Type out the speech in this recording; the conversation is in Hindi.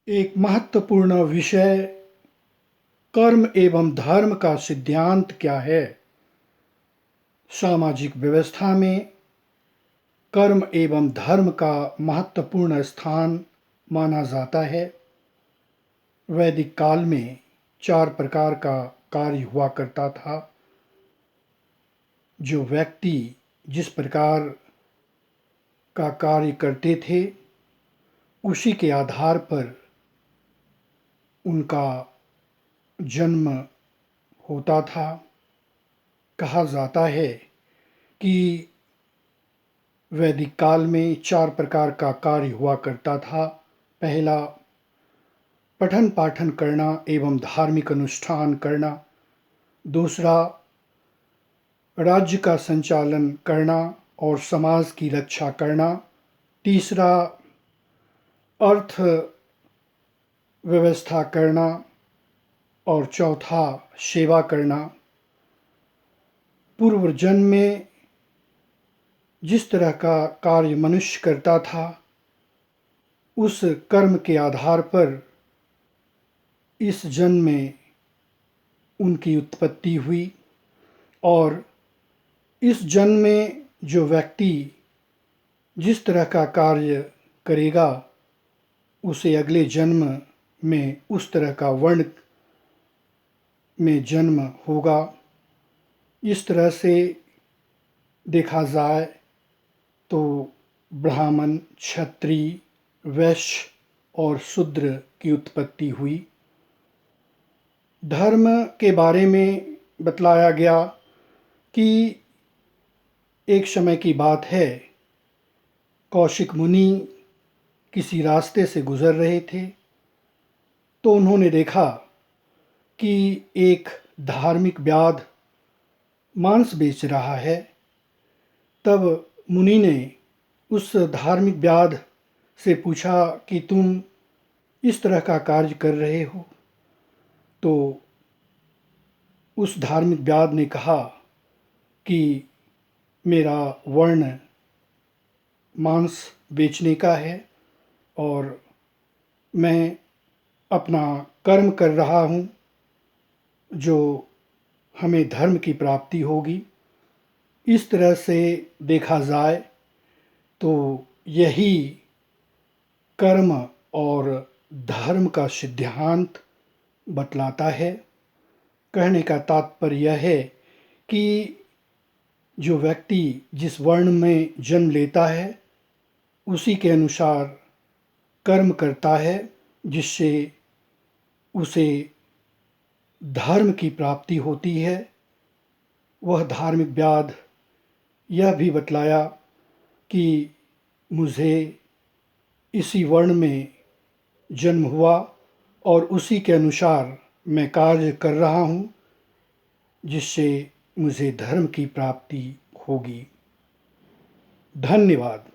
एक महत्वपूर्ण विषय कर्म एवं धर्म का सिद्धांत क्या है। सामाजिक व्यवस्था में कर्म एवं धर्म का महत्वपूर्ण स्थान माना जाता है। वैदिक काल में 4 प्रकार का कार्य हुआ करता था। जो व्यक्ति जिस प्रकार का कार्य करते थे, उसी के आधार पर उनका जन्म होता था। कहा जाता है कि वैदिक काल में 4 प्रकार का कार्य हुआ करता था। पहला, पठन पाठन करना एवं धार्मिक अनुष्ठान करना। दूसरा, राज्य का संचालन करना और समाज की रक्षा करना। तीसरा, अर्थ व्यवस्था करना और चौथा, सेवा करना। पूर्व जन्म में जिस तरह का कार्य मनुष्य करता था, उस कर्म के आधार पर इस जन्म में उनकी उत्पत्ति हुई और इस जन्म में जो व्यक्ति जिस तरह का कार्य करेगा, उसे अगले जन्म में उस तरह का वर्ण में जन्म होगा। इस तरह से देखा जाए तो ब्राह्मण, क्षत्रिय, वैश्य और शूद्र की उत्पत्ति हुई। धर्म के बारे में बतलाया गया कि एक समय की बात है, कौशिक मुनि किसी रास्ते से गुजर रहे थे, तो उन्होंने देखा कि एक धार्मिक व्याध मांस बेच रहा है। तब मुनि ने उस धार्मिक व्याध से पूछा कि तुम इस तरह का कार्य कर रहे हो? तो उस धार्मिक व्याध ने कहा कि मेरा वर्ण मांस बेचने का है और मैं अपना कर्म कर रहा हूँ, जो हमें धर्म की प्राप्ति होगी। इस तरह से देखा जाए तो यही कर्म और धर्म का सिद्धांत बतलाता है। कहने का तात्पर्य यह है कि जो व्यक्ति जिस वर्ण में जन्म लेता है, उसी के अनुसार कर्म करता है, जिससे उसे धर्म की प्राप्ति होती है। वह धार्मिक व्याध यह भी बतलाया कि मुझे इसी वर्ण में जन्म हुआ और उसी के अनुसार मैं कार्य कर रहा हूँ, जिससे मुझे धर्म की प्राप्ति होगी। धन्यवाद।